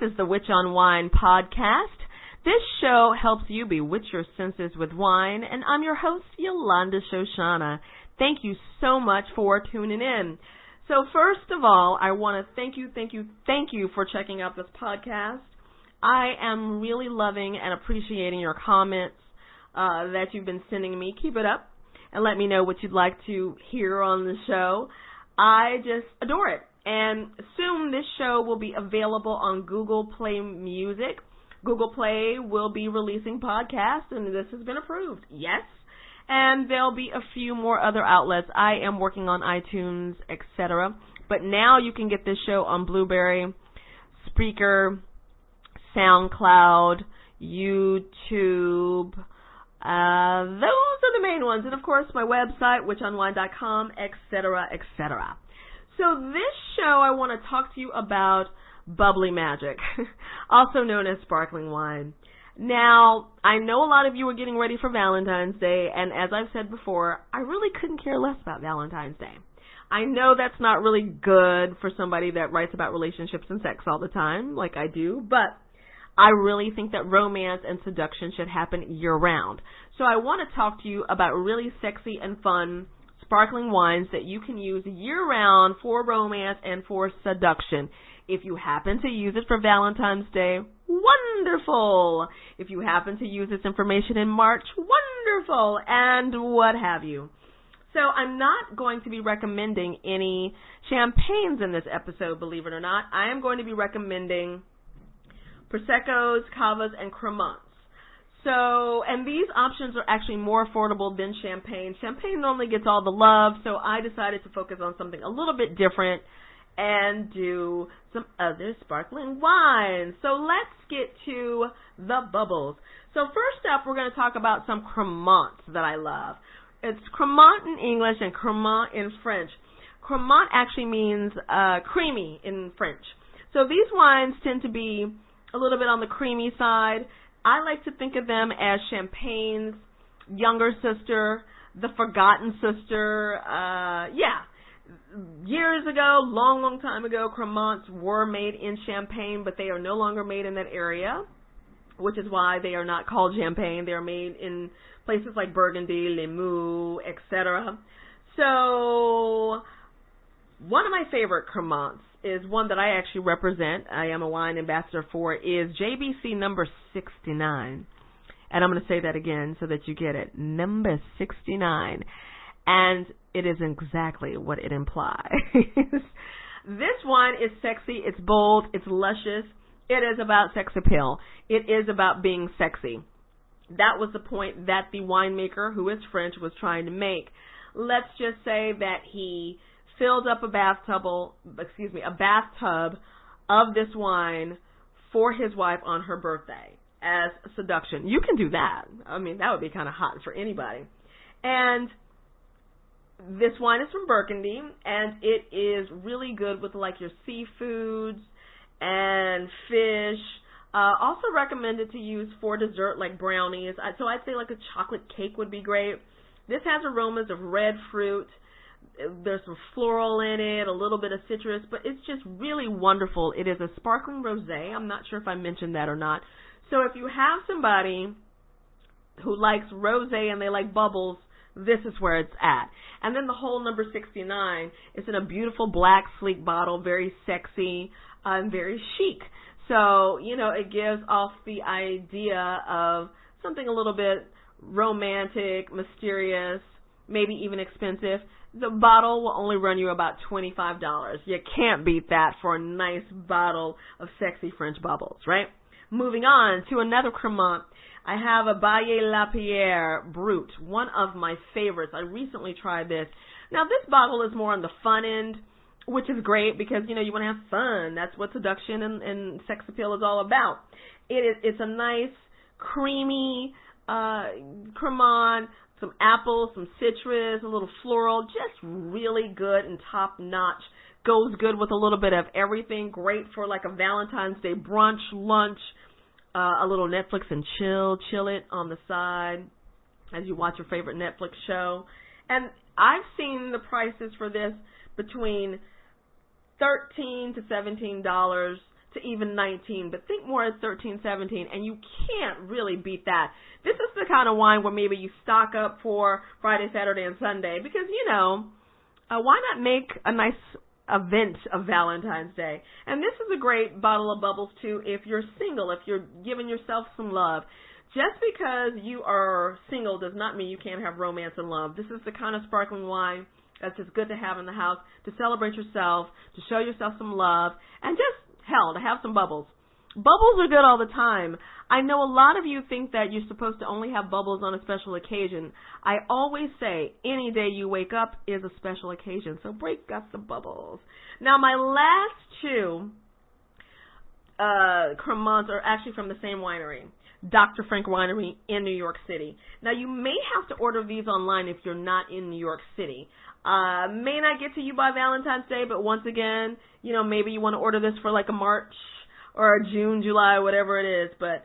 is the Witch on Wine podcast. This show helps you bewitch your senses with wine, and I'm your host, Yolanda Shohshana. Thank you so much for tuning in. So first of all, I want to thank you for checking out this podcast. I am really loving and appreciating your comments that you've been sending me. Keep it up and let me know what you'd like to hear on the show. I just adore it. And soon this show will be available on Google Play Music. Google Play will be releasing podcasts, and this has been approved. Yes. And there'll be a few more other outlets. I am working on iTunes, etc. But now you can get this show on Blueberry, Spreaker, SoundCloud, YouTube. Those are the main ones. And, of course, my website, witchonwine.com, etc., etc. So this show, I want to talk to you about bubbly magic, also known as sparkling wine. Now, I know a lot of you are getting ready for Valentine's Day, and as I've said before, I really couldn't care less about Valentine's Day. I know that's not really good for somebody that writes about relationships and sex all the time, like I do, but I really think that romance and seduction should happen year-round. So I want to talk to you about really sexy and fun sparkling wines that you can use year-round for romance and for seduction. If you happen to use it for Valentine's Day, wonderful. If you happen to use this information in March, wonderful, and what have you. So I'm not going to be recommending any champagnes in this episode, believe it or not. I am going to be recommending Proseccos, Cavas, and Crémants. So, and these options are actually more affordable than champagne. Champagne normally gets all the love, so I decided to focus on something a little bit different and do some other sparkling wines. So let's get to the bubbles. So first up, we're going to talk about some Crémants that I love. It's Crémant in English and Crémant in French. Crémant actually means creamy in French. So these wines tend to be a little bit on the creamy side. I like to think of them as champagne's younger sister, the forgotten sister. Years ago, long time ago, Crémants were made in Champagne, but they are no longer made in that area, which is why they are not called Champagne. They are made in places like Burgundy, Limoux, etc. So one of my favorite Crémants is one that I actually represent. I am a wine ambassador for, is JBC number 69. And I'm going to say that again so that you get it. Number 69. And it is exactly what it implies. This wine is sexy, it's bold, it's luscious. It is about sex appeal. It is about being sexy. That was the point that the winemaker, who is French, was trying to make. Let's just say that he filled up a bathtub of this wine for his wife on her birthday as seduction. You can do that. I mean, that would be kind of hot for anybody. And this wine is from Burgundy, and it is really good with like your seafoods and fish. Also recommended to use for dessert like brownies. So I'd say like a chocolate cake would be great. This has aromas of red fruit. There's some floral in it, a little bit of citrus, but it's just really wonderful. It is a sparkling rosé. I'm not sure if I mentioned that or not. So if you have somebody who likes rosé and they like bubbles, this is where it's at. And then the whole number 69 is in a beautiful black, sleek bottle, very sexy and very chic. So, it gives off the idea of something a little bit romantic, mysterious, maybe even expensive. The bottle will only run you about $25. You can't beat that for a nice bottle of sexy French bubbles, right? Moving on to another Crémant. I have a Bailly La Pierre Brut, one of my favorites. I recently tried this. Now, this bottle is more on the fun end, which is great because, you want to have fun. That's what seduction and sex appeal is all about. It's a nice, creamy Crémant, some apples, some citrus, a little floral, just really good and top-notch. Goes good with a little bit of everything. Great for like a Valentine's Day brunch, lunch, a little Netflix and chill it on the side as you watch your favorite Netflix show. And I've seen the prices for this between $13 to $17, to even 19, but think more as 13, 17, and you can't really beat that. This is the kind of wine where maybe you stock up for Friday, Saturday, and Sunday because, why not make a nice event of Valentine's Day? And this is a great bottle of bubbles, too, if you're single, if you're giving yourself some love. Just because you are single does not mean you can't have romance and love. This is the kind of sparkling wine that's just good to have in the house, to celebrate yourself, to show yourself some love, and just, hell, to have some bubbles. Bubbles are good all the time. I know a lot of you think that you're supposed to only have bubbles on a special occasion. I always say any day you wake up is a special occasion, so break out the bubbles. Now, my last two Crémants are actually from the same winery, Dr. Frank Winery in New York City. Now, you may have to order these online if you're not in New York City. May not get to you by Valentine's Day, but once again, maybe you want to order this for like a March or a June, July, whatever it is. But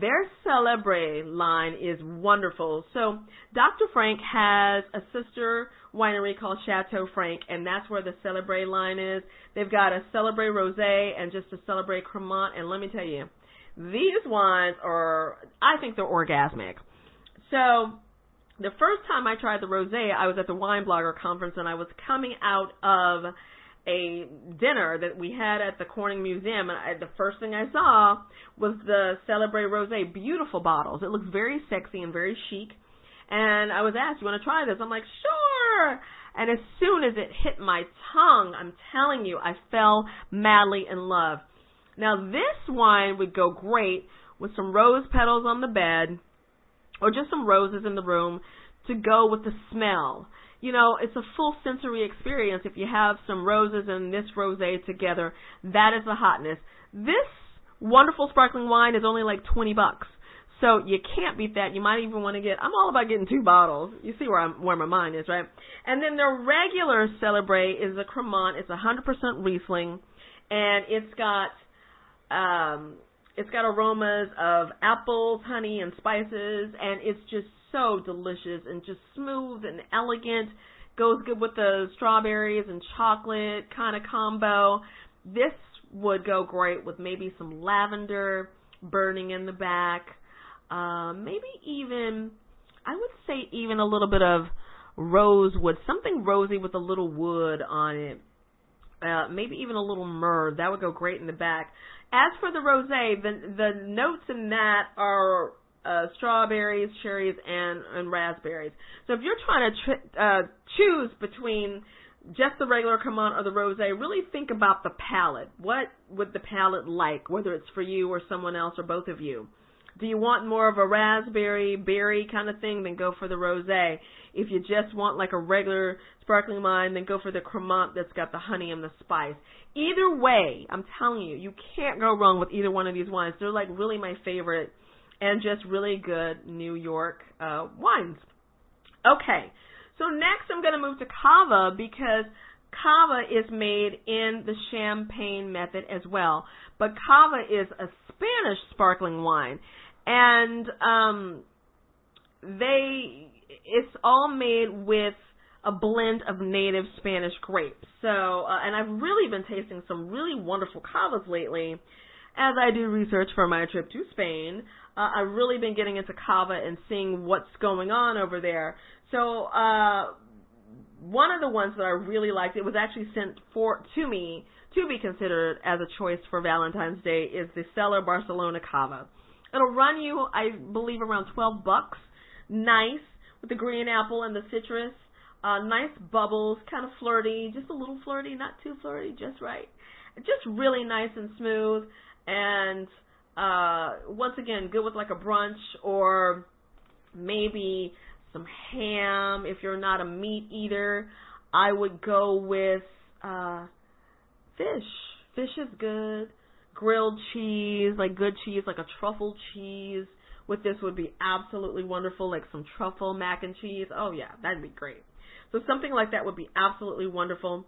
their Celebre line is wonderful. So Dr. Frank has a sister winery called Chateau Frank, and that's where the Celebre line is. They've got a Celebre Rosé and just a Celebre Crémant, and let me tell you, these wines I think they're orgasmic. So the first time I tried the rosé, I was at the Wine Blogger Conference, and I was coming out of a dinner that we had at the Corning Museum, and the first thing I saw was the Celebre Rosé. Beautiful bottles. It looks very sexy and very chic. And I was asked, you want to try this? I'm like, sure. And as soon as it hit my tongue, I'm telling you, I fell madly in love. Now, this wine would go great with some rose petals on the bed, or just some roses in the room to go with the smell. It's a full sensory experience if you have some roses and this rosé together. That is the hotness. This wonderful sparkling wine is only like $20. So you can't beat that. You might even want to I'm all about getting 2 bottles. You see where my mind is, right? And then the regular Celebre is a Crémant. It's 100% Riesling, and it's got aromas of apples, honey, and spices, and it's just so delicious and just smooth and elegant. Goes good with the strawberries and chocolate kind of combo. This would go great with maybe some lavender burning in the back. Maybe even, I would say even a little bit of rosewood, something rosy with a little wood on it. Maybe even a little myrrh. That would go great in the back. As for the rosé, the notes in that are strawberries, cherries, and raspberries. So if you're trying to choose between just the regular Crémant or the rosé, really think about the palate. What would the palate like, whether it's for you or someone else or both of you? Do you want more of a raspberry, berry kind of thing, then go for the rosé. If you just want like a regular sparkling wine, then go for the Crémant that's got the honey and the spice. Either way, I'm telling you, you can't go wrong with either one of these wines. They're like really my favorite and just really good New York wines. Okay, so next I'm going to move to Cava because Cava is made in the champagne method as well. But Cava is a Spanish sparkling wine, and it's all made with a blend of native Spanish grapes. So, and I've really been tasting some really wonderful Cavas lately as I do research for my trip to Spain. I've really been getting into Cava and seeing what's going on over there. So, one of the ones that I really liked, it was actually sent to me to be considered as a choice for Valentine's Day, is the Cellar Barcelona Cava. It'll run you, I believe, around $12. Nice, with the green apple and the citrus. Nice bubbles, kind of flirty, just a little flirty, not too flirty, just right. Just really nice and smooth, and once again, good with like a brunch or maybe some ham. If you're not a meat eater, I would go with fish. Fish is good. Grilled cheese, like good cheese, like a truffle cheese with this would be absolutely wonderful, like some truffle mac and cheese. Oh, yeah, that'd be great. So something like that would be absolutely wonderful.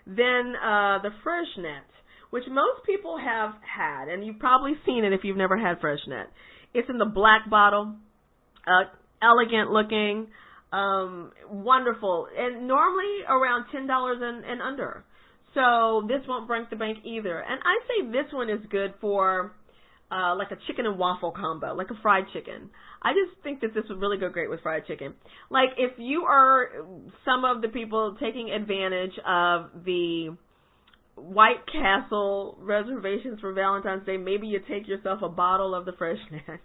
Then the Freixenet, which most people have had, and you've probably seen it if you've never had Freixenet. It's in the black bottle, elegant looking, wonderful, and normally around $10 and under. So this won't break the bank either. And I say this one is good for like a chicken and waffle combo, like a fried chicken. I just think that this would really go great with fried chicken. Like if you are some of the people taking advantage of the White Castle reservations for Valentine's Day, maybe you take yourself a bottle of the Freshness.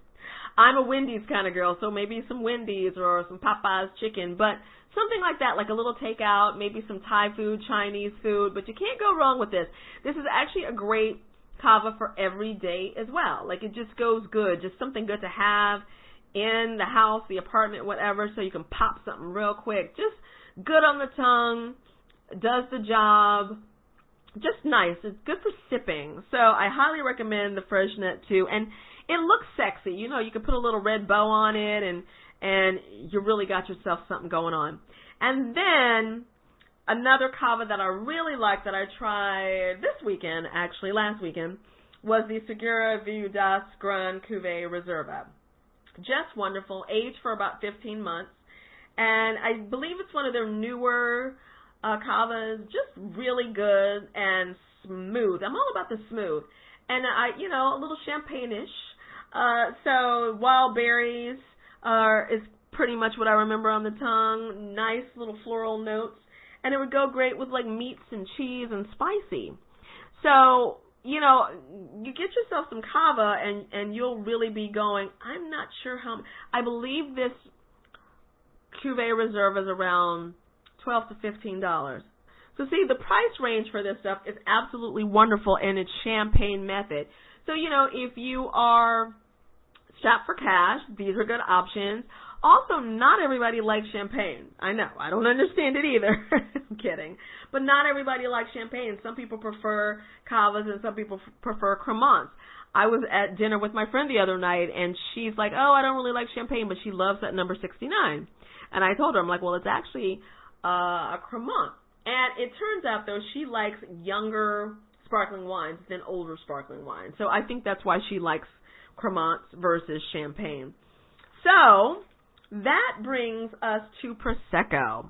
I'm a Wendy's kind of girl, so maybe some Wendy's or some Popeye's chicken, but something like that, like a little takeout, maybe some Thai food, Chinese food, but you can't go wrong with this. This is actually a great kava for every day as well. Like it just goes good, just something good to have in the house, the apartment, whatever, so you can pop something real quick. Just good on the tongue, does the job. Just nice. It's good for sipping. So I highly recommend the Freshness too. And it looks sexy. You know, you can put a little red bow on it and you really got yourself something going on. And then another kava that I really like that I tried this weekend, actually last weekend, was the Segua Viudas Gran Cuvée Reserva. Just wonderful. Aged for about 15 months. And I believe it's one of their newer kava is just really good and smooth. I'm all about the smooth. And a little champagne-ish. So wild berries is pretty much what I remember on the tongue. Nice little floral notes. And it would go great with like meats and cheese and spicy. So, you get yourself some kava and you'll really be going, I'm not sure how, I believe this Cuvée Reserve is around $12 to $15. So see, the price range for this stuff is absolutely wonderful in its champagne method. So, if you are strapped for cash, these are good options. Also, not everybody likes champagne. I know. I don't understand it either. I'm kidding. But not everybody likes champagne. Some people prefer kavas and some people prefer cremants. I was at dinner with my friend the other night, and she's like, oh, I don't really like champagne, but she loves that number 69. And I told her, I'm like, well, it's actually a cremant. And it turns out, though, she likes younger sparkling wines than older sparkling wines. So I think that's why she likes cremants versus champagne. So that brings us to Prosecco.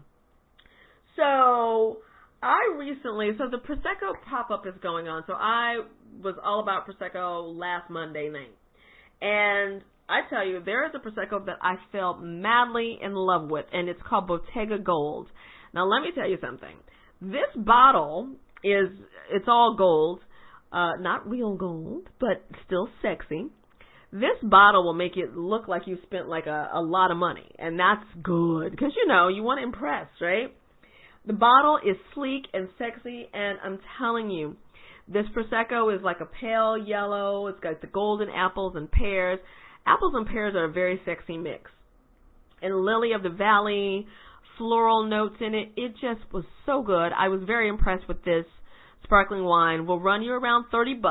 So the Prosecco pop-up is going on. So I was all about Prosecco last Monday night. And I tell you, there is a Prosecco that I fell madly in love with, and it's called Bottega Gold. Now, let me tell you something. This bottle it's all gold, not real gold, but still sexy. This bottle will make it look like you spent like a lot of money, and that's good because, you want to impress, right? The bottle is sleek and sexy, and I'm telling you, this Prosecco is like a pale yellow. It's got the golden apples and pears. Apples and pears are a very sexy mix. And Lily of the Valley, floral notes in it. It just was so good. I was very impressed with this sparkling wine. Will run you around $30.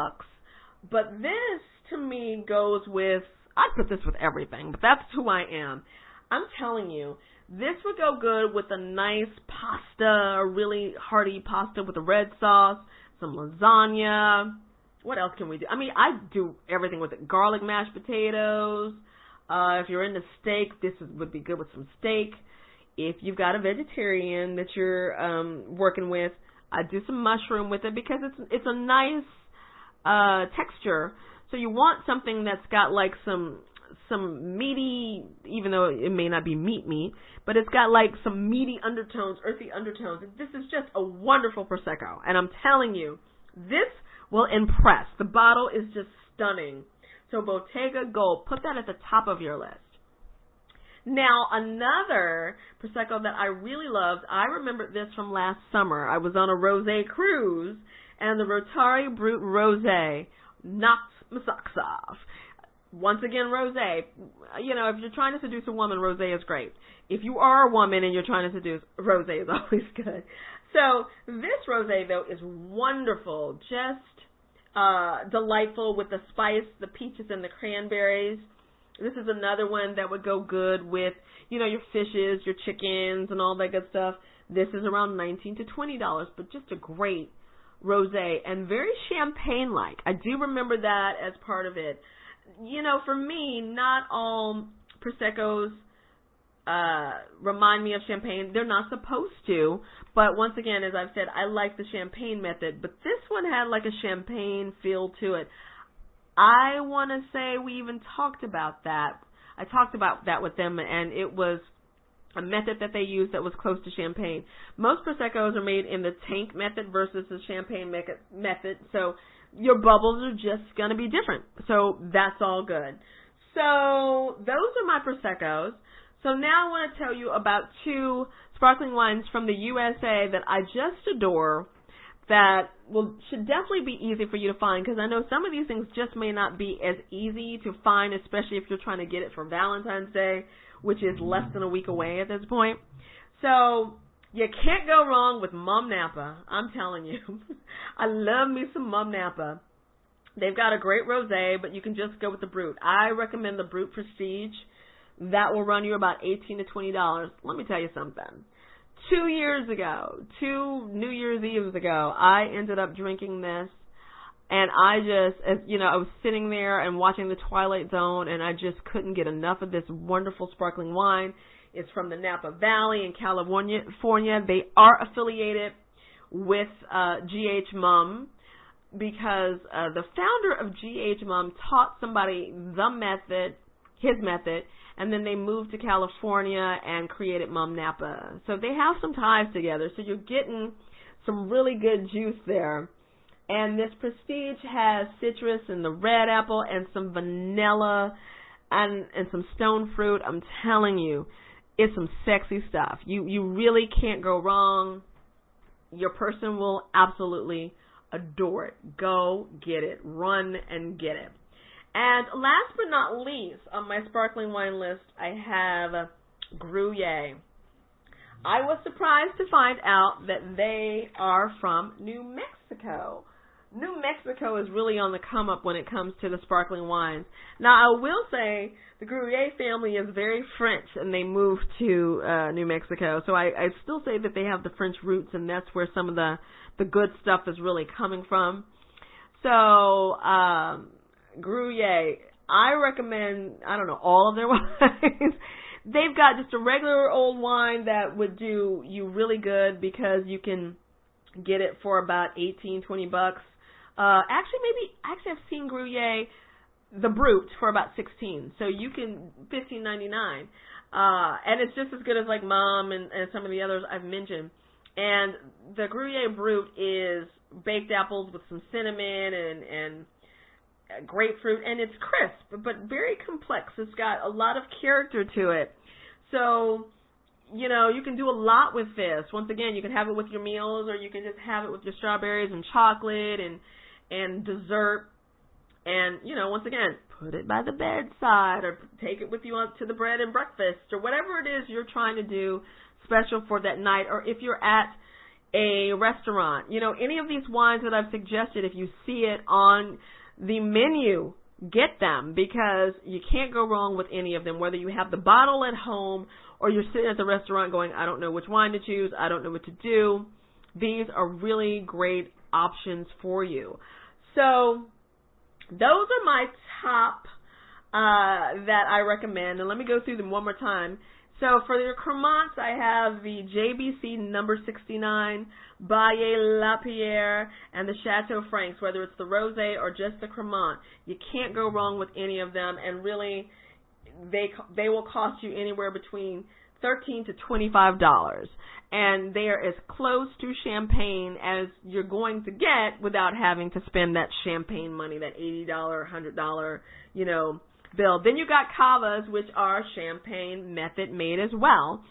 But this, to me, goes with, I'd put this with everything, but that's who I am. I'm telling you, this would go good with a nice pasta, a really hearty pasta with a red sauce, some lasagna. What else can we do? I mean, I do everything with it. Garlic mashed potatoes. If you're into steak, this would be good with some steak. If you've got a vegetarian that you're working with, I do some mushroom with it because it's a nice texture. So you want something that's got like some meaty, even though it may not be meat, but it's got like some meaty undertones, earthy undertones. This is just a wonderful Prosecco. And I'm telling you, this will impress. The bottle is just stunning. So Bottega Gold, put that at the top of your list. Now, another Prosecco that I really loved, I remember this from last summer. I was on a rosé cruise, and the Rotary Brut Rosé knocked my socks off. Once again, rosé. If you're trying to seduce a woman, rosé is great. If you are a woman and you're trying to seduce, rosé is always good. So this rosé, though, is wonderful. Just delightful with the spice, the peaches and the cranberries. This is another one that would go good with, your fishes, your chickens, and all that good stuff. This is around $19 to $20, but just a great rosé and very champagne-like. I do remember that as part of it. For me, not all Proseccos remind me of champagne. They're not supposed to, but once again, as I've said, I like the champagne method, but this one had like a champagne feel to it. I want to say we even talked about that. I talked about that with them, and it was a method that they used that was close to champagne. Most Prosecco's are made in the tank method versus the champagne method, so your bubbles are just going to be different. So that's all good. So those are my Prosecco's. So now I want to tell you about two sparkling wines from the USA that I just adore that should definitely be easy for you to find, because I know some of these things just may not be as easy to find, especially if you're trying to get it for Valentine's Day, which is less than a week away at this point. So you can't go wrong with Mum Napa. I'm telling you. I love me some Mum Napa. They've got a great rosé, but you can just go with the Brut. I recommend the Brut Prestige. That will run you about $18 to $20. Let me tell you something. 2 years ago, 2 New Year's Eves ago, I ended up drinking this, and I was sitting there and watching The Twilight Zone, and I just couldn't get enough of this wonderful sparkling wine. It's from the Napa Valley in California. They are affiliated with GH Mum, because the founder of GH Mum taught somebody his method, and then they moved to California and created Mum Napa. So they have some ties together. So you're getting some really good juice there. And this Prestige has citrus and the red apple and some vanilla and some stone fruit. I'm telling you, it's some sexy stuff. You really can't go wrong. Your person will absolutely adore it. Go get it. Run and get it. And last but not least, on my sparkling wine list, I have Gruyere. I was surprised to find out that they are from New Mexico. New Mexico is really on the come up when it comes to the sparkling wines. Now, I will say the Gruyere family is very French, and they moved to New Mexico. So I still say that they have the French roots, and that's where some of the good stuff is really coming from. So Gruyere, I recommend, all of their wines. They've got just a regular old wine that would do you really good, because you can get it for about $18, $20. Actually, I've seen Gruyere, the Brut, for about $16. So you can $15.99, and it's just as good as like Mom and some of the others I've mentioned. And the Gruyere Brut is baked apples with some cinnamon and grapefruit, and it's crisp but very complex. It's got a lot of character to it. So, you can do a lot with this. Once again, you can have it with your meals, or you can just have it with your strawberries and chocolate and dessert. And, once again, put it by the bedside, or take it with you to the bread and breakfast, or whatever it is you're trying to do special for that night. Or if you're at a restaurant, any of these wines that I've suggested, if you see it on the menu, get them, because you can't go wrong with any of them, whether you have the bottle at home or you're sitting at the restaurant going, I don't know which wine to choose, I don't know what to do. These are really great options for you. So those are my top that I recommend, and let me go through them one more time. So for your Crémants, I have the JBC No. 69, Bailly La Pierre, and the Chateau Franks, whether it's the Rosé or just the Crémant. You can't go wrong with any of them, and really they will cost you anywhere between $13 to $25. And they are as close to champagne as you're going to get without having to spend that champagne money, that $80, $100, bill. Then you got Cavas, which are champagne method made as well,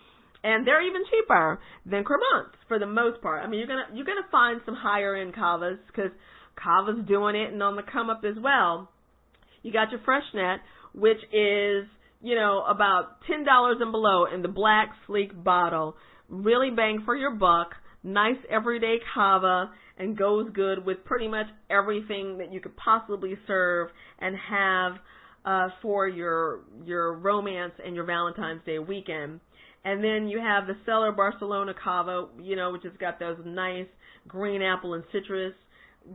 and they're even cheaper than Crémants for the most part. I mean, you're gonna find some higher end Cavas, because Cava's doing it and on the come up as well. You got your Freshnet, which is about $10 and below in the black sleek bottle. Really bang for your buck. Nice everyday Cava, and goes good with pretty much everything that you could possibly serve and have for your romance and your Valentine's Day weekend. And then you have the Cellar Barcelona Cava, which has got those nice green apple and citrus.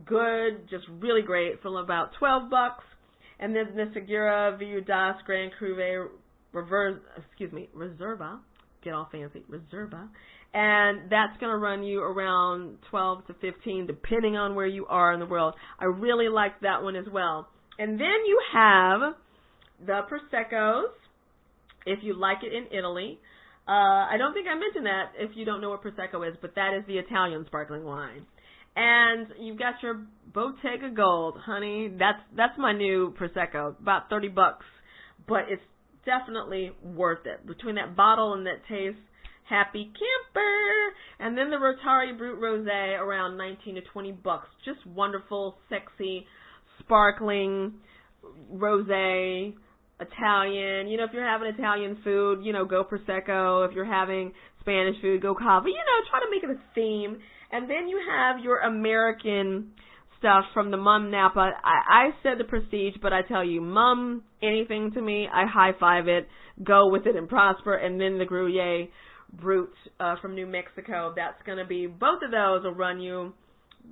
Good, just really great, for about $12. And then the Segua Viudas Grand Cuvée Reserva. Get all fancy, Reserva. And that's going to run you around 12 to 15, depending on where you are in the world. I really like that one as well. And then you have the Proseccos, if you like it in Italy. I don't think I mentioned that if you don't know what Prosecco is, but that is the Italian sparkling wine. And you've got your Bottega Gold, honey. That's my new Prosecco, about $30, but it's definitely worth it. Between that bottle and that taste, happy camper. And then the Rotari Brut Rosé, around $19 to $20. Just wonderful, sexy, sparkling rosé, Italian. You know, if you're having Italian food, you know, go Prosecco. If you're having Spanish food, go Cava. You know, try to make it a theme. And then you have your American stuff from the Mum Napa. I said the Prestige, but I tell you, Mum, anything to me, I high-five it, go with it and prosper. And then the Gruyere Brut from New Mexico. That's going to be, both of those will run you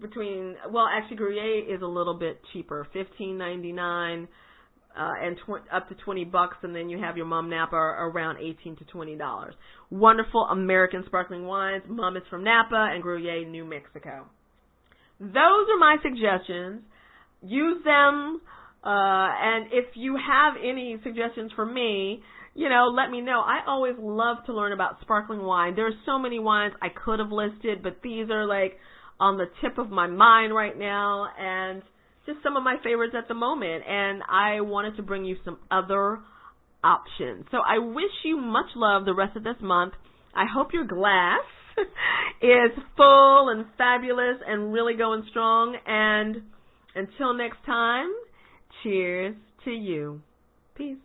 between, well, actually Gruyere is a little bit cheaper, $15.99 and up to $20, and then you have your Mum Napa around $18 to $20. Wonderful American sparkling wines. Mum is from Napa and Gruyere, New Mexico. Those are my suggestions. Use them, and if you have any suggestions for me, you know, let me know. I always love to learn about sparkling wine. There are so many wines I could have listed, but these are like on the tip of my mind right now, and just some of my favorites at the moment, and I wanted to bring you some other options. So I wish you much love the rest of this month. I hope your glass is full and fabulous and really going strong, and until next time, cheers to you. Peace.